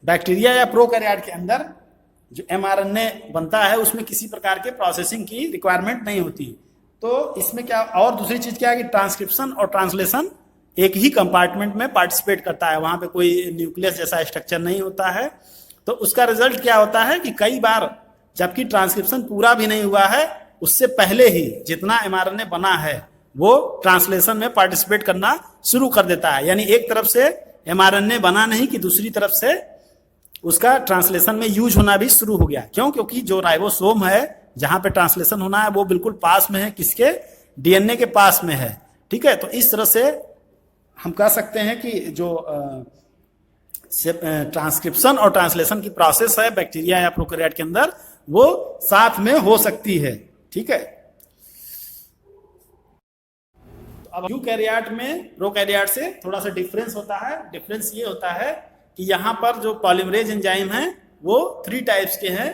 Bacteria या prokaryote के अंदर जो mRNA बनता है उसमें किसी प्रकार के प्रोसेसिंग की रिक्वायरमेंट नहीं होती। तो इसमें क्या, और दूसरी चीज क्या है कि ट्रांसक्रिप्शन और ट्रांसलेशन एक ही कंपार्टमेंट में पार्टिसिपेट करता है, वहां पे कोई न्यूक्लियस जैसा स्ट्रक्चर नहीं होता है। तो उसका रिजल्ट क्या होता है कि कई बार जबकि ट्रांसक्रिप्शन पूरा भी नहीं हुआ है, उससे पहले ही जितना mRNA बना है वो ट्रांसलेशन में पार्टिसिपेट करना शुरू कर देता है। यानी एक तरफ से mRNA बना नहीं कि दूसरी तरफ से उसका ट्रांसलेशन में यूज होना भी शुरू हो गया। क्यों? क्योंकि जो राइबोसोम है जहां पे ट्रांसलेशन होना है वो बिल्कुल पास में है, किसके? डीएनए के पास में है। ठीक है, तो इस तरह से हम कह सकते हैं कि जो ट्रांसक्रिप्शन और ट्रांसलेशन की प्रोसेस है बैक्टीरिया या प्रोकैरियोट के अंदर वो साथ में हो सकती है। ठीक है, तो अब यूकैरियोट में प्रोकैरियोट से थोड़ा सा डिफरेंस होता है। डिफरेंस ये होता है कि यहाँ पर जो पॉलीमरेज एंजाइम है वो 3 टाइप्स के हैं,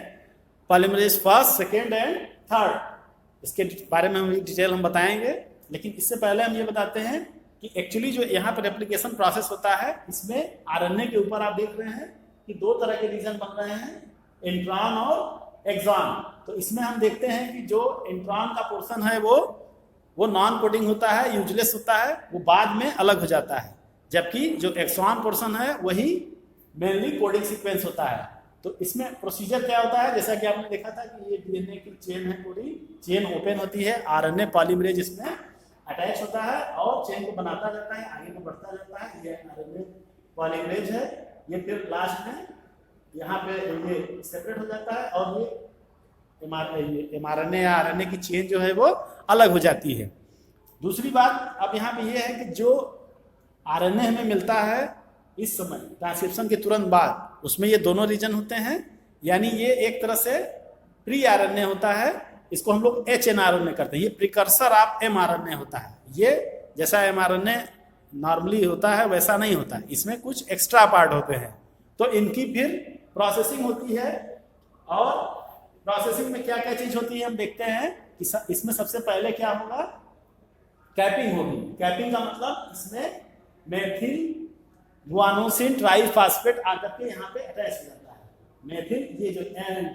polymerase first, second and third. इसके बारे में हम डिटेल हम बताएंगे, लेकिन इससे पहले हम ये बताते हैं कि एक्चुअली जो यहाँ पर रेप्लिकेशन प्रोसेस होता है इसमें आरएनए के ऊपर आप देख रहे हैं कि 2 तरह के रीजन बन रहे हैं, इंट्रॉन और एक्सॉन। तो इसमें हम देखते हैं कि जो इंट्रॉन का पोर्शन है वो नॉन कोडिंग होता है, यूजलेस होता है, वो बाद में अलग हो जाता है, जबकि जो एक्सॉन पोर्शन है वही मेनली कोडिंग सीक्वेंस होता है। तो इसमें प्रोसीजर क्या होता है, जैसा कि आपने देखा था कि ये डीएनए की चेन है, पूरी चेन ओपन होती है, आरएनए पॉलीमरेज इसमें अटैच होता है और चेन को बनाता जाता है, आगे को बढ़ता जाता है। ये आरएनए पॉलीमरेज है, ये फिर लास्ट में यहाँ पे ये सेपरेट हो जाता है और ये एमआरएनए या आरएनए की चेन जो है वो अलग हो जाती है। दूसरी बात अब यहाँ पे ये है कि जो आरएनए हमें मिलता है इस समय ट्रांसक्रिप्शन के तुरंत बाद, उसमें ये दोनों रीजन होते हैं। यानी ये एक तरह से प्री आरएनए होता है, इसको हम लोग एचएनआरएनए करते हैं, ये प्रिकर्सर ऑफ एमआरएनए होता है। ये जैसा एमआरएनए नॉर्मली होता है वैसा नहीं होता है, इसमें कुछ एक्स्ट्रा पार्ट होते हैं। तो इनकी फिर प्रोसेसिंग होती है, और प्रोसेसिंग में क्या क्या चीज होती है हम देखते हैं कि इसमें सबसे पहले क्या होगा, कैपिंग होगी। कैपिंग का मतलब इसमें मेथिल गुआनोसिन ट्राइफॉस्फेट आकर के यहाँ पे अटैच हो जाता है। मेथिल, ये जो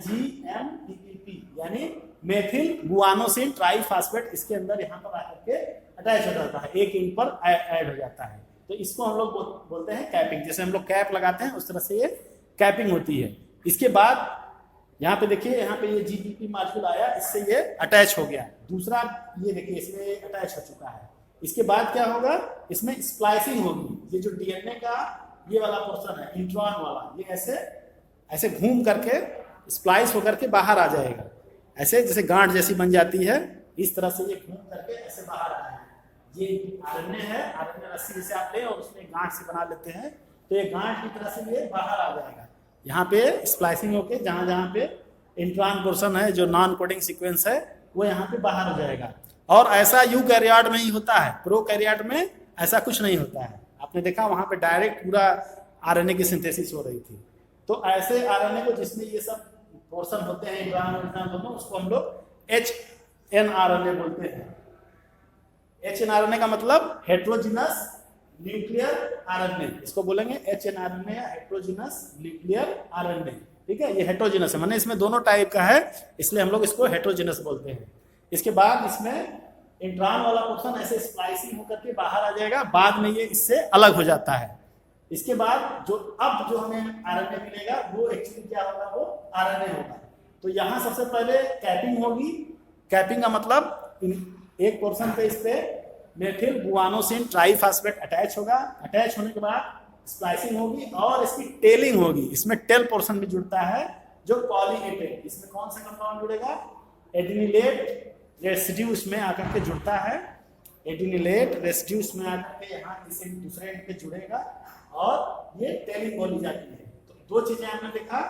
GMTPP यानी मेथिल गुआनोसिन ट्राइफॉस्फेट इसके अंदर यहाँ पर आकर के अटैच हो जाता है, एक इन पर ऐड हो जाता है। तो इसको हम लोग बोलते हैं कैपिंग। जैसे हम लोग कैप लगाते हैं उस तरह से ये कैपिंग होती है। इसके बाद यहाँ पे देखिए, यहाँ पे ये GPP मॉलिक्यूल आया, इससे ये अटैच हो गया। दूसरा ये देखिए इसमें अटैच हो चुका है। इसके बाद क्या होगा, इसमें स्प्लाइसिंग होगी। ये जो डीएनए का ये वाला पोर्शन है इंट्रॉन वाला, ये ऐसे ऐसे घूम करके स्प्लाइस होकर के बाहर आ जाएगा, ऐसे जैसे गांठ जैसी बन जाती है, इस तरह से ये घूम करके ऐसे बाहर आ जाएगा। ये आरएनए है, आरएनए रस्सी जैसे आप ले और उसमें गांठ से बना लेते हैं, तो ये गांठ की तरह से ये बाहर आ जाएगा। यहाँ पे स्प्लाइसिंग होके जहाँ जहाँ पे इंट्रॉन पोर्शन है जो नॉन कोडिंग सीक्वेंस है वो यहाँ पे बाहर हो जाएगा। और ऐसा यूकैरियोट में ही होता है, प्रोकैरियोट में ऐसा कुछ नहीं होता है। आपने देखा वहां पे डायरेक्ट पूरा आरएनए की सिंथेसिस हो रही थी। तो ऐसे आरएनए को जिसमें ये सब पोर्शन होते हैं इंट्रॉन दोनों, उसको हम लोग एचएनआरएनए बोलते हैं। एचएनआरएनए का मतलब हेट्रोजिनस न्यूक्लियर आरएनए, इसको बोलेंगे एचएनआरएनए या हेट्रोजिनस न्यूक्लियर आरएनए। ठीक है, ये हेट्रोजिनस है, माने इसमें दोनों टाइप का है, इसलिए हम लोग इसको हेट्रोजिनस बोलते हैं। इसके बाद इसमें इंट्रॉन वाला पोर्शन ऐसे स्प्लाइसिंग होकर के बाहर आ जाएगा, बाद में ये इससे अलग हो जाता है। इसके बाद जो हमें आरएनए मिलेगा वो एक्चुअली क्या होगा, वो आरएनए होगा। तो यहाँ सबसे पहले कैपिंग होगी। कैपिंग का मतलब एक पोर्शन पे इस पे मेथिल गुआनोसिन ट्राइफॉस्फेट अटैच होगा। अटैच होने के बाद स्प्लाइसिंग होगी और इसकी टेलिंग होगी। इसमें टेल पोर्शन भी जुड़ता है जो पॉलीएटेड। इसमें कौन सा कंपाउंड जुड़ेगा, एडिनिलेट रेसिड्यू इसमें आकर के जुड़ता है। एडिनिलेट रेसिड्यू इसमें आकर के यहाँ इसे दूसरे एंड पे जुड़ेगा और ये टेलिंग बोली जाती है। तो 2 चीजें हमने देखा,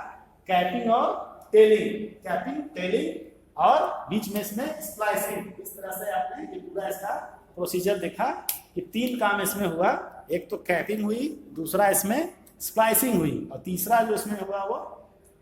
कैपिंग और टेलिंग। कैपिंग, टेलिंग और बीच में इसमें स्प्लाइसिंग। इस तरह से आपने ये पूरा इसका प्रोसीजर देखा कि 3 काम इसमें हुआ। एक तो कैपिंग हुई, दूसरा इसमें स्प्लाइसिंग हुई और तीसरा जो इसमें हुआ वो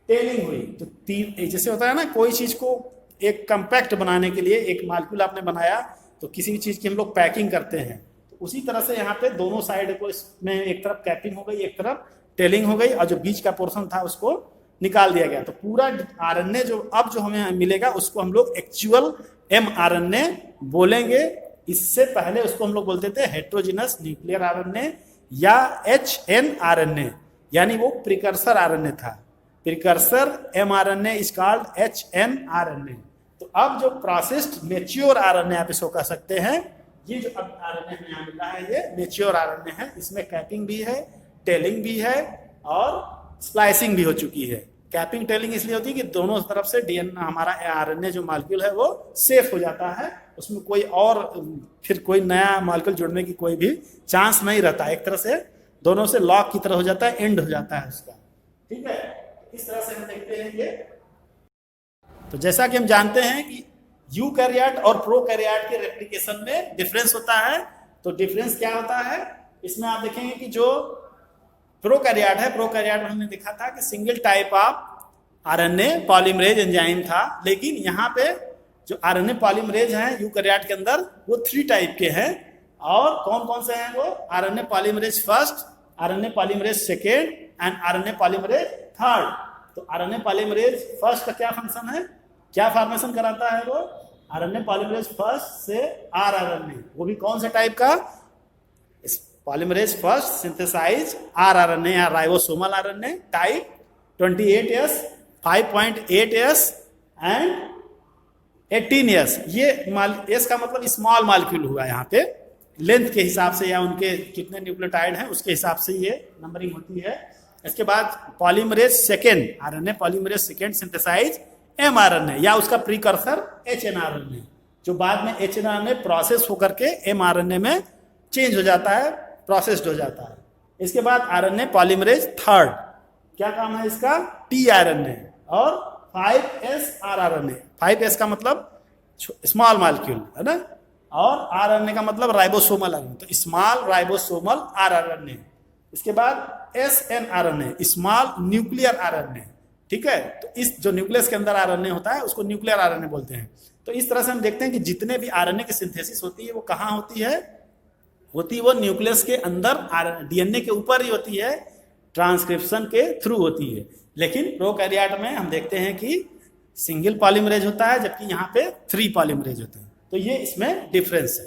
टेलिंग हुई। तो 3 जैसे होता है ना, कोई चीज को एक कंपैक्ट बनाने के लिए एक मॉलिक्यूल आपने बनाया तो किसी भी चीज की हम लोग पैकिंग करते हैं, तो तो उसी तरह से यहाँ पे दोनों साइड को इसमें एक तरफ कैपिंग हो गई, एक तरफ टेलिंग हो गई, और जो बीच का पोर्शन था उसको निकाल दिया गया। तो पूरा आरएनए जो अब जो हमें मिलेगा उसको हम लोग एक्चुअल mRNA बोलेंगे। इससे पहले उसको हम लोग बोलते थे हेट्रोजिनस न्यूक्लियर आरएनए या HNRNA, यानी वो प्रिकर्सर आरएनए था। Precursor mRNA is called HNRNA। तो अब जो प्रोसेस्ड मेच्योर आरएनए आप इसको कह सकते हैं, ये जो अब आरएनए हमें यहाँ मिल रहा है ये मेच्योर आरएनए है। इसमें कैपिंग भी है, टेलिंग भी है और स्प्लाइसिंग भी हो चुकी है। कैपिंग टेलिंग इसलिए होती है कि दोनों तरफ से डीएनए हमारा आरएनए जो मॉलिक्यूल है वो सेफ हो जाता है, उसमें कोई और फिर कोई नया मॉलिक्यूल जुड़ने की कोई भी चांस नहीं रहता। एक तरह से दोनों से लॉक की तरह हो जाता है, एंड हो जाता है उसका। ठीक है, इस तरह से हम देखते हैं ये। तो जैसा कि हम जानते हैं कि यूकैरियोट और प्रोकैरियोट के रेप्लिकेशन में डिफरेंस होता है। तो डिफरेंस क्या होता है, इसमें आप देखेंगे कि जो प्रोकैरियोट है, प्रोकैरियोट में हमने देखा था कि single type of RNA polymerase enzyme था, लेकिन यहाँ पे जो आरएनए पॉलीमरेज है यूकैरियोट के अंदर वो 3 टाइप के हैं। और कौन कौन से हैं वो? RNA polymerase first, RNA polymerase second and RNA polymerase third. तो आरएनए पॉलीमरेज फर्स्ट का क्या फंक्शन है, क्या फॉर्मेशन कराता है वो? आरएनए पॉलीमरेज फर्स्ट से आरआरएनए, वो भी कौन से टाइप का? पॉलीमरेज फर्स्ट सिंथेसाइज आरआरएनए या ribosomal RNA type 28S, 5.8S and 18S। ये एस का मतलब स्मॉल मॉलिक्यूल हुआ यहाँ पे, लेंथ के हिसाब से या उनके कितने न्यूक्लियोटाइड हैं उसके हिसाब से ये नंबरिंग होती है। इसके बाद polymerase second, RNA polymerase second synthesise mRNA या उसका प्रीकर्सर HNRNA, जो बाद में HNRNA प्रोसेस होकर के mRNA में चेंज हो जाता है, प्रोसेस्ड हो जाता है। इसके बाद आरएनए पॉलीमरेज थर्ड, क्या काम है इसका? tRNA और 5S rRNA। 5S का मतलब स्मॉल मॉलिक्यूल है ना, और आरएनए का मतलब राइबोसोमल आरएनए, तो स्मॉल राइबोसोमल rRNA। इसके बाद SNRNA, स्मॉल न्यूक्लियर आरएनए। ठीक है, तो इस जो न्यूक्लियस के अंदर आरएनए होता है उसको न्यूक्लियर आरएनए बोलते हैं। तो इस तरह से हम देखते हैं कि जितने भी आरएनए की सिंथेसिस होती है वो कहाँ होती है? वो न्यूक्लियस के अंदर डीएनए के ऊपर ही होती है, ट्रांसक्रिप्शन के थ्रू होती है। लेकिन प्रोकैरियोट में हम देखते हैं कि सिंगल पॉलीमरेज होता है, जबकि यहाँ पे 3 पॉलीमरेज होते हैं। तो ये इसमें डिफरेंस है।